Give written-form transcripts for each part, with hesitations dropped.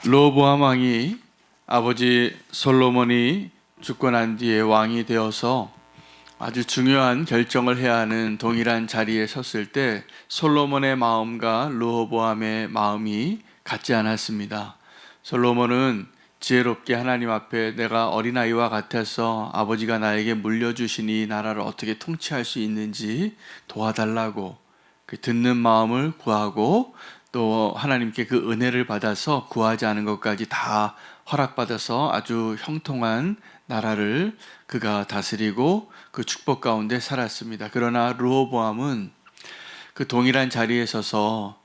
르호보암 왕이 아버지 솔로몬이 죽고 난 뒤에 왕이 되어서 아주 중요한 결정을 해야 하는 동일한 자리에 섰을 때 솔로몬의 마음과 르호보암의 마음이 같지 않았습니다. 솔로몬은 지혜롭게 하나님 앞에 내가 어린아이와 같아서 아버지가 나에게 물려주신 이 나라를 어떻게 통치할 수 있는지 도와달라고 그 듣는 마음을 구하고 또 하나님께 그 은혜를 받아서 구하지 않은 것까지 다 허락받아서 아주 형통한 나라를 그가 다스리고 그 축복 가운데 살았습니다. 그러나 르호보암은 그 동일한 자리에 서서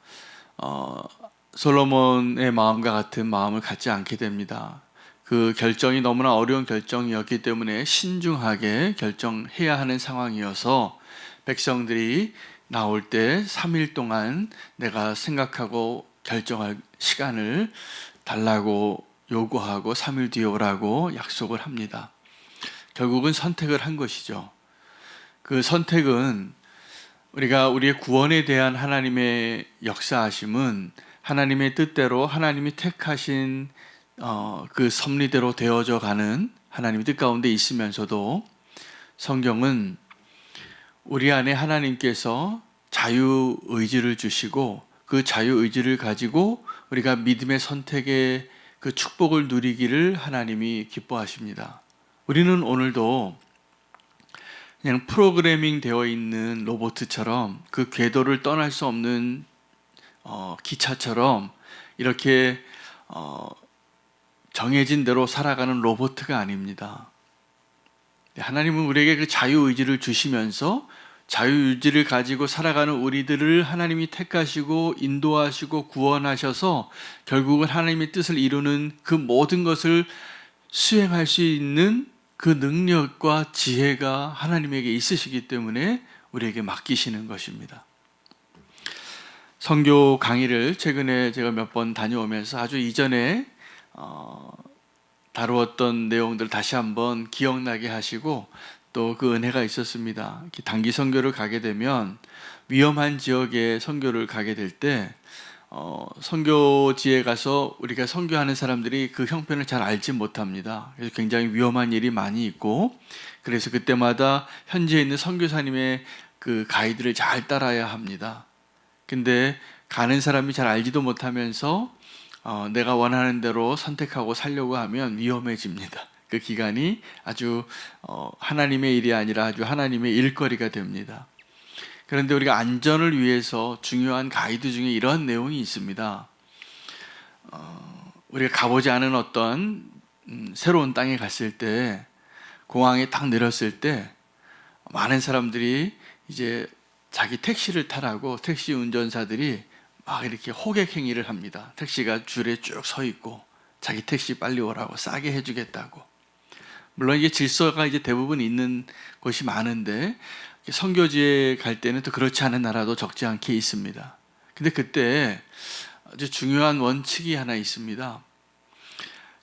솔로몬의 마음과 같은 마음을 갖지 않게 됩니다. 그 결정이 너무나 어려운 결정이었기 때문에 신중하게 결정해야 하는 상황이어서 백성들이 나올 때 3일 동안 내가 생각하고 결정할 시간을 달라고 요구하고 3일 뒤에 오라고 약속을 합니다. 결국은 선택을 한 것이죠. 그 선택은 우리가 우리의 구원에 대한 하나님의 역사하심은 하나님의 뜻대로 하나님이 택하신 그 섭리대로 되어져 가는 하나님의 뜻 가운데 있으면서도 성경은 우리 안에 하나님께서 자유의지를 주시고 그 자유의지를 가지고 우리가 믿음의 선택의 그 축복을 누리기를 하나님이 기뻐하십니다. 우리는 오늘도 그냥 프로그래밍 되어 있는 로봇처럼 그 궤도를 떠날 수 없는 기차처럼 이렇게 정해진 대로 살아가는 로봇가 아닙니다. 하나님은 우리에게 그 자유의지를 주시면서 자유의지를 가지고 살아가는 우리들을 하나님이 택하시고 인도하시고 구원하셔서 결국은 하나님의 뜻을 이루는 그 모든 것을 수행할 수 있는 그 능력과 지혜가 하나님에게 있으시기 때문에 우리에게 맡기시는 것입니다. 선교 강의를 최근에 제가 몇 번 다녀오면서 아주 이전에 다루었던 내용들을 다시 한번 기억나게 하시고 또 그 은혜가 있었습니다. 단기 선교를 가게 되면 위험한 지역에 선교를 가게 될 때 선교지에 가서 우리가 선교하는 사람들이 그 형편을 잘 알지 못합니다. 그래서 굉장히 위험한 일이 많이 있고 그래서 그때마다 현지에 있는 선교사님의 그 가이드를 잘 따라야 합니다. 근데 가는 사람이 잘 알지도 못하면서 내가 원하는 대로 선택하고 살려고 하면 위험해집니다. 그 기간이 아주 하나님의 일이 아니라 아주 하나님의 일거리가 됩니다. 그런데 우리가 안전을 위해서 중요한 가이드 중에 이런 내용이 있습니다. 우리가 가보지 않은 어떤 새로운 땅에 갔을 때 공항에 딱 내렸을 때 많은 사람들이 이제 자기 택시를 타라고 택시 운전사들이 막 이렇게 호객 행위를 합니다. 택시가 줄에 쭉 서 있고 자기 택시 빨리 오라고 싸게 해주겠다고. 물론 이게 질서가 이제 대부분 있는 곳이 많은데 선교지에 갈 때는 또 그렇지 않은 나라도 적지 않게 있습니다. 근데 그때 아주 중요한 원칙이 하나 있습니다.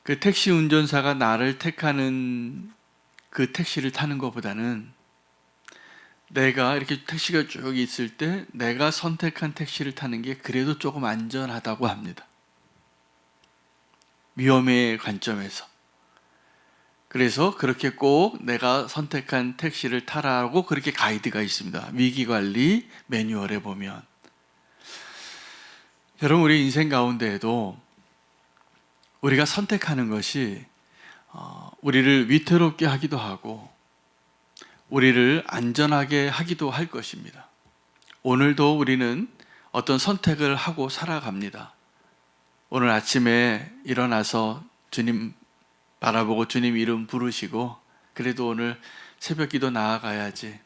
그 택시 운전사가 나를 택하는 그 택시를 타는 것보다는 내가 이렇게 택시가 쭉 있을 때 내가 선택한 택시를 타는 게 그래도 조금 안전하다고 합니다. 위험의 관점에서. 그래서 그렇게 꼭 내가 선택한 택시를 타라고 그렇게 가이드가 있습니다. 위기관리 매뉴얼에 보면. 여러분, 우리 인생 가운데에도 우리가 선택하는 것이 우리를 위태롭게 하기도 하고 우리를 안전하게 하기도 할 것입니다. 오늘도 우리는 어떤 선택을 하고 살아갑니다. 오늘 아침에 일어나서 주님 바라보고 주님 이름 부르시고 그래도 오늘 새벽기도 나아가야지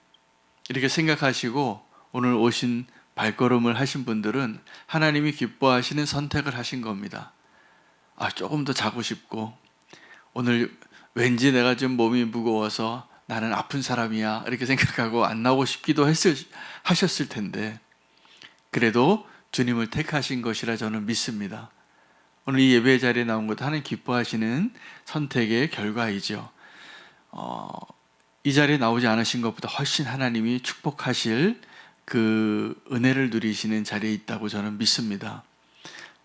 이렇게 생각하시고 오늘 오신 발걸음을 하신 분들은 하나님이 기뻐하시는 선택을 하신 겁니다. 조금 더 자고 싶고 오늘 왠지 내가 좀 몸이 무거워서 나는 아픈 사람이야 이렇게 생각하고 안 나오고 싶기도 하셨을 텐데 그래도 주님을 택하신 것이라 저는 믿습니다. 오늘 이 예배 자리에 나온 것도 하나님 기뻐하시는 선택의 결과이죠. 이 자리에 나오지 않으신 것보다 훨씬 하나님이 축복하실 그 은혜를 누리시는 자리에 있다고 저는 믿습니다.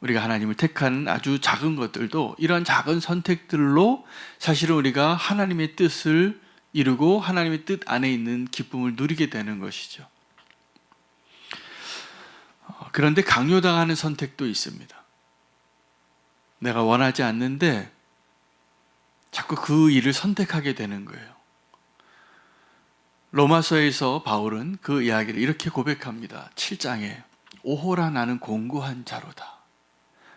우리가 하나님을 택하는 아주 작은 것들도 이런 작은 선택들로 사실은 우리가 하나님의 뜻을 이루고 하나님의 뜻 안에 있는 기쁨을 누리게 되는 것이죠. 그런데 강요당하는 선택도 있습니다. 내가 원하지 않는데 자꾸 그 일을 선택하게 되는 거예요. 로마서에서 바울은 그 이야기를 이렇게 고백합니다. 7장에 오호라 나는 공고한 자로다.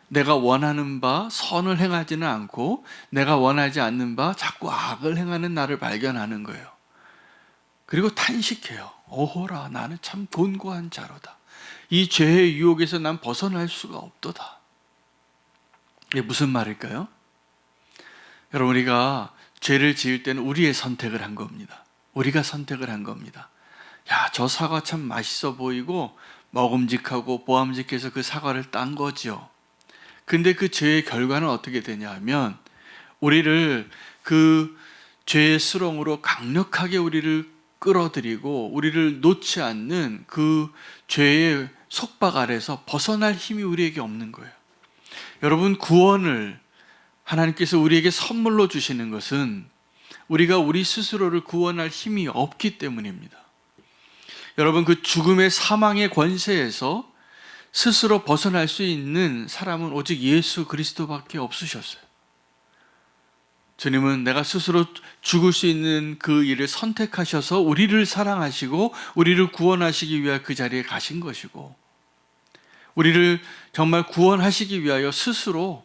내가 원하는 바 선을 행하지는 않고 내가 원하지 않는 바 자꾸 악을 행하는 나를 발견하는 거예요. 그리고 탄식해요. 오호라 나는 참 곤고한 자로다. 이 죄의 유혹에서 난 벗어날 수가 없도다. 이게 무슨 말일까요? 여러분, 우리가 죄를 지을 때는 우리의 선택을 한 겁니다. 우리가 선택을 한 겁니다. 야, 저 사과 참 맛있어 보이고 먹음직하고 보암직해서 그 사과를 딴 거죠. 근데 그 죄의 결과는 어떻게 되냐 하면 우리를 그 죄의 수렁으로 강력하게 우리를 끌어들이고 우리를 놓지 않는 그 죄의 속박 아래서 벗어날 힘이 우리에게 없는 거예요. 여러분, 구원을 하나님께서 우리에게 선물로 주시는 것은 우리가 우리 스스로를 구원할 힘이 없기 때문입니다. 여러분, 그 죽음의 사망의 권세에서 스스로 벗어날 수 있는 사람은 오직 예수 그리스도밖에 없으셨어요. 주님은 내가 스스로 죽을 수 있는 그 일을 선택하셔서 우리를 사랑하시고 우리를 구원하시기 위하여 그 자리에 가신 것이고, 우리를 정말 구원하시기 위하여 스스로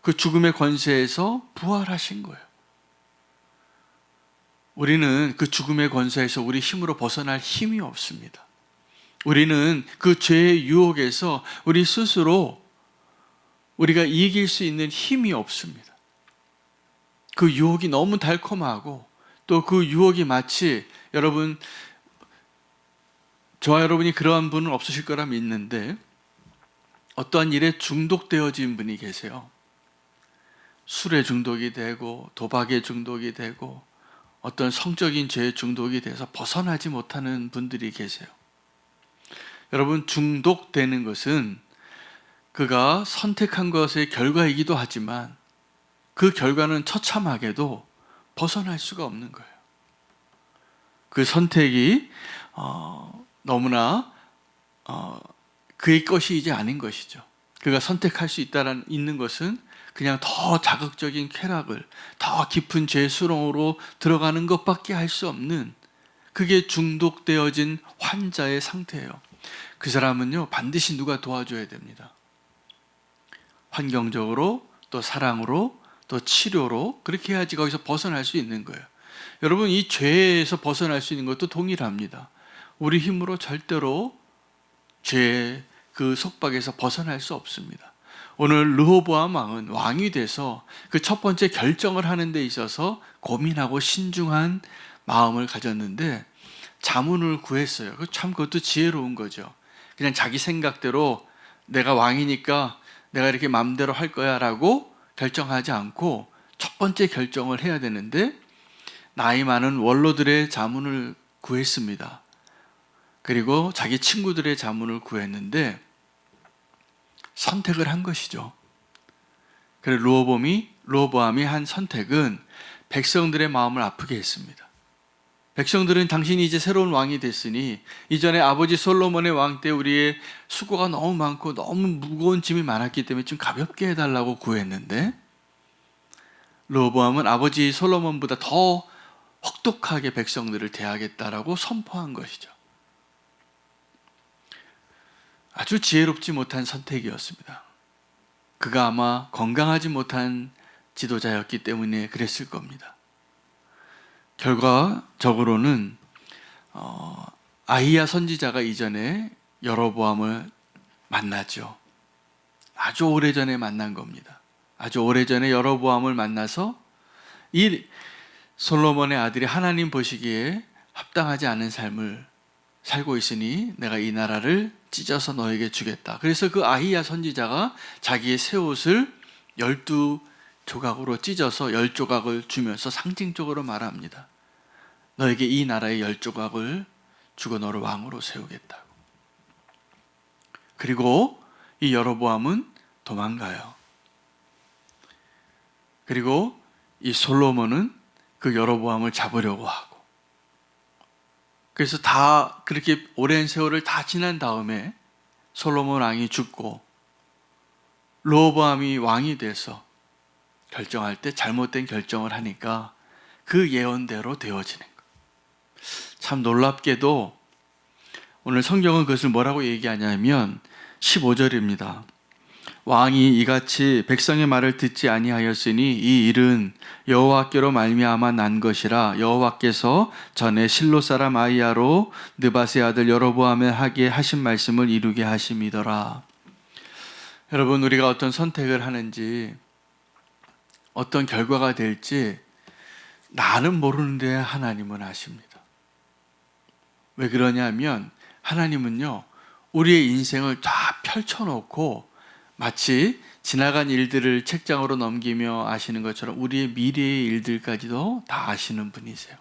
그 죽음의 권세에서 부활하신 거예요. 우리는 그 죽음의 권세에서 우리 힘으로 벗어날 힘이 없습니다. 우리는 그 죄의 유혹에서 우리 스스로 우리가 이길 수 있는 힘이 없습니다. 그 유혹이 너무 달콤하고 또 그 유혹이 마치, 여러분, 저와 여러분이 그러한 분은 없으실 거라 믿는데 어떠한 일에 중독되어진 분이 계세요. 술에 중독이 되고 도박에 중독이 되고 어떤 성적인 죄에 중독이 돼서 벗어나지 못하는 분들이 계세요. 여러분, 중독되는 것은 그가 선택한 것의 결과이기도 하지만 그 결과는 처참하게도 벗어날 수가 없는 거예요. 그 선택이 너무나 그의 것이 이제 아닌 것이죠. 그가 선택할 수 있는 것은 그냥 더 자극적인 쾌락을, 더 깊은 죄의 수렁으로 들어가는 것밖에 할 수 없는, 그게 중독되어진 환자의 상태예요. 그 사람은요, 반드시 누가 도와줘야 됩니다. 환경적으로, 또 사랑으로, 또 치료로, 그렇게 해야지 거기서 벗어날 수 있는 거예요. 여러분, 이 죄에서 벗어날 수 있는 것도 동일합니다. 우리 힘으로 절대로 죄의 그 속박에서 벗어날 수 없습니다. 오늘 르호보암 왕은 왕이 돼서 그 첫 번째 결정을 하는 데 있어서 고민하고 신중한 마음을 가졌는데 자문을 구했어요. 참 그것도 지혜로운 거죠. 그냥 자기 생각대로 내가 왕이니까 내가 이렇게 마음대로 할 거야 라고 결정하지 않고 첫 번째 결정을 해야 되는데 나이 많은 원로들의 자문을 구했습니다. 그리고 자기 친구들의 자문을 구했는데 선택을 한 것이죠. 그래서 르호보암이 한 선택은 백성들의 마음을 아프게 했습니다. 백성들은 당신이 이제 새로운 왕이 됐으니 이전에 아버지 솔로몬의 왕 때 우리의 수고가 너무 많고 너무 무거운 짐이 많았기 때문에 좀 가볍게 해달라고 구했는데 르호보암은 아버지 솔로몬보다 더 혹독하게 백성들을 대하겠다라고 선포한 것이죠. 아주 지혜롭지 못한 선택이었습니다. 그가 아마 건강하지 못한 지도자였기 때문에 그랬을 겁니다. 결과적으로는 아히야 선지자가 이전에 여로보암을 만났죠. 아주 오래전에 만난 겁니다. 아주 오래전에 여로보암을 만나서 이 솔로몬의 아들이 하나님 보시기에 합당하지 않은 삶을 살고 있으니 내가 이 나라를 찢어서 너에게 주겠다. 그래서 그 아히야 선지자가 자기의 새 옷을 12조각으로 찢어서 10조각을 주면서 상징적으로 말합니다. 너에게 이 나라의 10조각을 주고 너를 왕으로 세우겠다고. 그리고 이 여로보암은 도망가요. 그리고 이 솔로몬은 그 여로보암을 잡으려고 하고, 그래서 다 그렇게 오랜 세월을 다 지난 다음에 솔로몬 왕이 죽고 르호보암이 왕이 돼서 결정할 때 잘못된 결정을 하니까 그 예언대로 되어지는 거예요. 참 놀랍게도 오늘 성경은 그것을 뭐라고 얘기하냐면 15절입니다. 왕이 이같이 백성의 말을 듣지 아니하였으니 이 일은 여호와께로 말미암아 난 것이라 여호와께서 전에 실로 사람 아히야로 느밧의 아들 여로보암에 하게 하신 말씀을 이루게 하심이더라. 여러분, 우리가 어떤 선택을 하는지 어떤 결과가 될지 나는 모르는데 하나님은 아십니다. 왜 그러냐면 하나님은요, 우리의 인생을 다 펼쳐놓고 마치 지나간 일들을 책장으로 넘기며 아시는 것처럼 우리의 미래의 일들까지도 다 아시는 분이세요.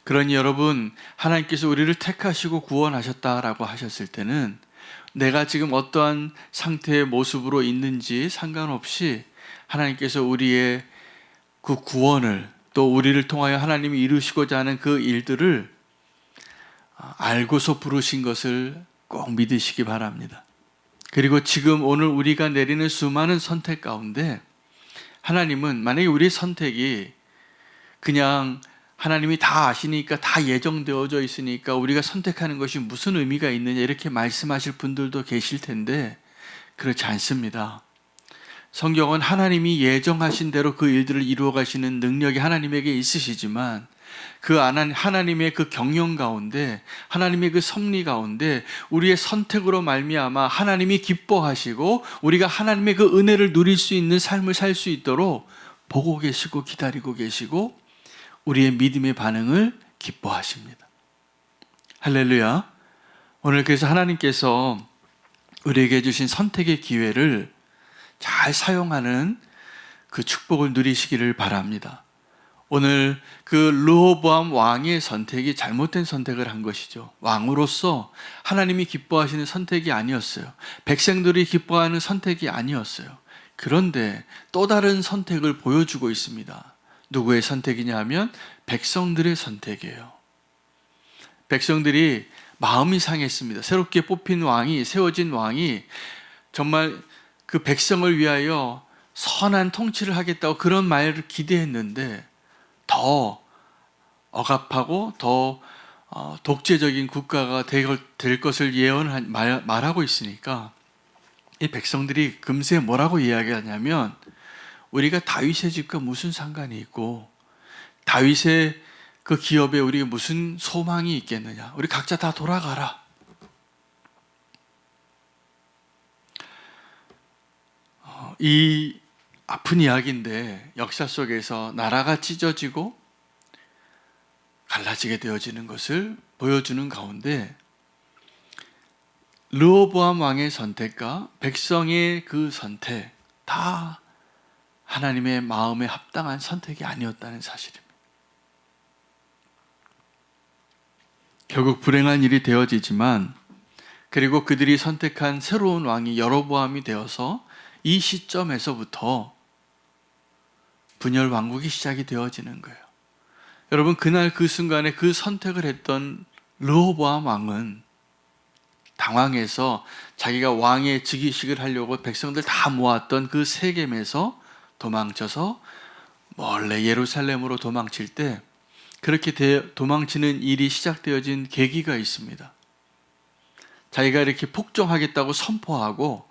그러니 여러분, 하나님께서 우리를 택하시고 구원하셨다라고 하셨을 때는 내가 지금 어떠한 상태의 모습으로 있는지 상관없이 하나님께서 우리의 그 구원을, 또 우리를 통하여 하나님이 이루시고자 하는 그 일들을 알고서 부르신 것을 꼭 믿으시기 바랍니다. 그리고 지금 오늘 우리가 내리는 수많은 선택 가운데 하나님은, 만약에 우리의 선택이 그냥 하나님이 다 아시니까 다 예정되어져 있으니까 우리가 선택하는 것이 무슨 의미가 있느냐 이렇게 말씀하실 분들도 계실 텐데 그렇지 않습니다. 성경은 하나님이 예정하신 대로 그 일들을 이루어 가시는 능력이 하나님에게 있으시지만 그 하나님의 그 경영 가운데, 하나님의 그 섭리 가운데 우리의 선택으로 말미암아 하나님이 기뻐하시고 우리가 하나님의 그 은혜를 누릴 수 있는 삶을 살 수 있도록 보고 계시고 기다리고 계시고 우리의 믿음의 반응을 기뻐하십니다. 할렐루야. 오늘 그래서 하나님께서 우리에게 주신 선택의 기회를 잘 사용하는 그 축복을 누리시기를 바랍니다. 오늘 그 르호보암 왕의 선택이 잘못된 선택을 한 것이죠. 왕으로서 하나님이 기뻐하시는 선택이 아니었어요. 백성들이 기뻐하는 선택이 아니었어요. 그런데 또 다른 선택을 보여주고 있습니다. 누구의 선택이냐 하면 백성들의 선택이에요. 백성들이 마음이 상했습니다. 새롭게 뽑힌 왕이, 세워진 왕이 정말 그 백성을 위하여 선한 통치를 하겠다고 그런 말을 기대했는데 더 억압하고 더 독재적인 국가가 될 것을 말하고 있으니까 이 백성들이 금세 뭐라고 이야기하냐면 우리가 다윗의 집과 무슨 상관이 있고 다윗의 그 기업에 우리가 무슨 소망이 있겠느냐. 우리 각자 다 돌아가라. 이 아픈 이야기인데 역사 속에서 나라가 찢어지고 갈라지게 되어지는 것을 보여주는 가운데 르호보암 왕의 선택과 백성의 그 선택 다 하나님의 마음에 합당한 선택이 아니었다는 사실입니다. 결국 불행한 일이 되어지지만 그리고 그들이 선택한 새로운 왕이 여로보암이 되어서 이 시점에서부터 분열 왕국이 시작이 되어지는 거예요. 여러분, 그날 그 순간에 그 선택을 했던 르호보암 왕은 당황해서 자기가 왕의 즉위식을 하려고 백성들 다 모았던 그 세겜에서 도망쳐서 몰래 예루살렘으로 도망칠 때 그렇게 도망치는 일이 시작되어진 계기가 있습니다. 자기가 이렇게 폭정하겠다고 선포하고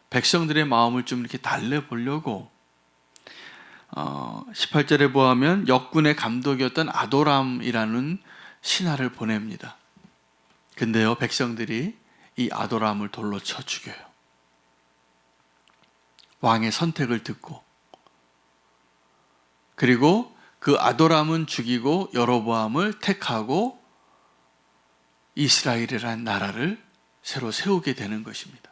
백성들의 마음을 좀 이렇게 달래보려고 18절에 보면 역군의 감독이었던 아도람이라는 신하를 보냅니다. 근데요, 백성들이 이 아도람을 돌로 쳐 죽여요. 왕의 선택을 듣고. 그리고 그 아도람은 죽이고 여로보암을 택하고 이스라엘이라는 나라를 새로 세우게 되는 것입니다.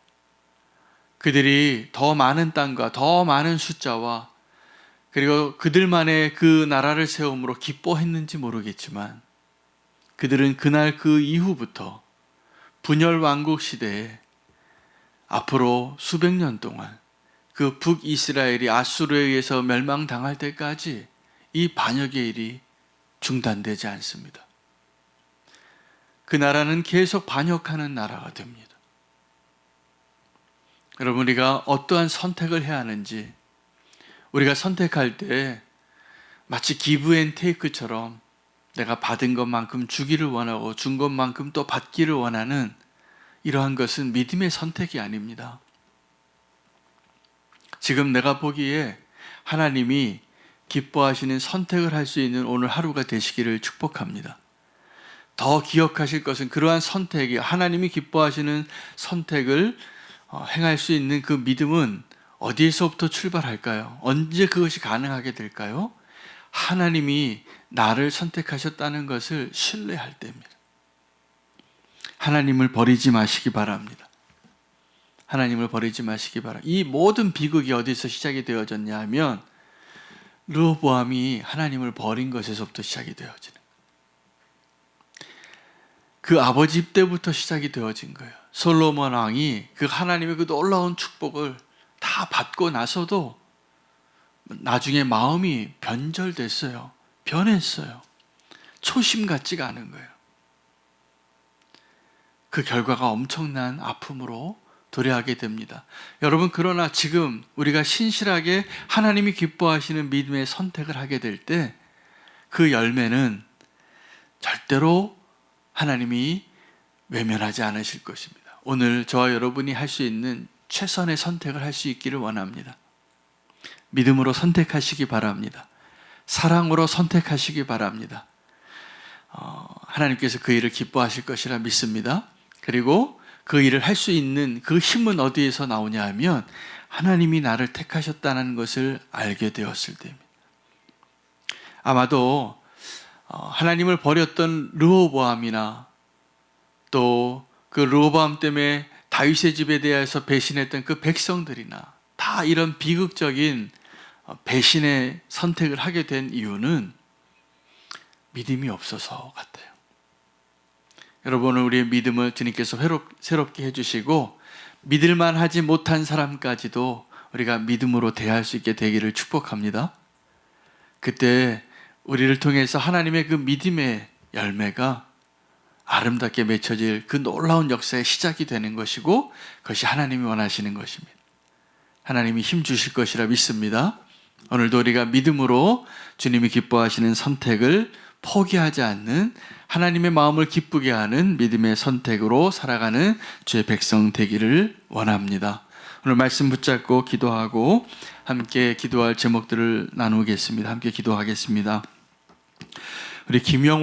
그들이 더 많은 땅과 더 많은 숫자와 그리고 그들만의 그 나라를 세움으로 기뻐했는지 모르겠지만 그들은 그날 그 이후부터 분열 왕국 시대에 앞으로 수백 년 동안 그 북이스라엘이 아수르에 의해서 멸망당할 때까지 이 반역의 일이 중단되지 않습니다. 그 나라는 계속 반역하는 나라가 됩니다. 여러분, 우리가 어떠한 선택을 해야 하는지, 우리가 선택할 때 마치 기브 앤 테이크처럼 내가 받은 것만큼 주기를 원하고 준 것만큼 또 받기를 원하는 이러한 것은 믿음의 선택이 아닙니다. 지금 내가 보기에 하나님이 기뻐하시는 선택을 할 수 있는 오늘 하루가 되시기를 축복합니다. 더 기억하실 것은 그러한 선택이, 하나님이 기뻐하시는 선택을 행할 수 있는 그 믿음은 어디에서부터 출발할까요? 언제 그것이 가능하게 될까요? 하나님이 나를 선택하셨다는 것을 신뢰할 때입니다. 하나님을 버리지 마시기 바랍니다. 하나님을 버리지 마시기 바랍니다. 이 모든 비극이 어디서 시작이 되어졌냐 하면 르호보암이 하나님을 버린 것에서부터 시작이 되어지는 거예요. 그 아버지 때부터 시작이 되어진 거예요. 솔로몬 왕이 그 하나님의 그 놀라운 축복을 다 받고 나서도 나중에 마음이 변절됐어요. 변했어요. 초심 같지가 않은 거예요. 그 결과가 엄청난 아픔으로 도래하게 됩니다. 여러분, 그러나 지금 우리가 신실하게 하나님이 기뻐하시는 믿음의 선택을 하게 될 때 그 열매는 절대로 하나님이 외면하지 않으실 것입니다. 오늘 저와 여러분이 할 수 있는 최선의 선택을 할 수 있기를 원합니다. 믿음으로 선택하시기 바랍니다. 사랑으로 선택하시기 바랍니다. 하나님께서 그 일을 기뻐하실 것이라 믿습니다. 그리고 그 일을 할 수 있는 그 힘은 어디에서 나오냐 하면 하나님이 나를 택하셨다는 것을 알게 되었을 때입니다. 아마도 하나님을 버렸던 르호보암이나 또 그 르호보암 때문에 다윗의 집에 대해서 배신했던 그 백성들이나 다 이런 비극적인 배신의 선택을 하게 된 이유는 믿음이 없어서 같아요. 여러분, 우리의 믿음을 주님께서 새롭게 해주시고 믿을만 하지 못한 사람까지도 우리가 믿음으로 대할 수 있게 되기를 축복합니다. 그때 우리를 통해서 하나님의 그 믿음의 열매가 아름답게 맺혀질 그 놀라운 역사의 시작이 되는 것이고 그것이 하나님이 원하시는 것입니다. 하나님이 힘 주실 것이라 믿습니다. 오늘도 우리가 믿음으로 주님이 기뻐하시는 선택을 포기하지 않는, 하나님의 마음을 기쁘게 하는 믿음의 선택으로 살아가는 주의 백성 되기를 원합니다. 오늘 말씀 붙잡고 기도하고 함께 기도할 제목들을 나누겠습니다. 함께 기도하겠습니다. 우리 김영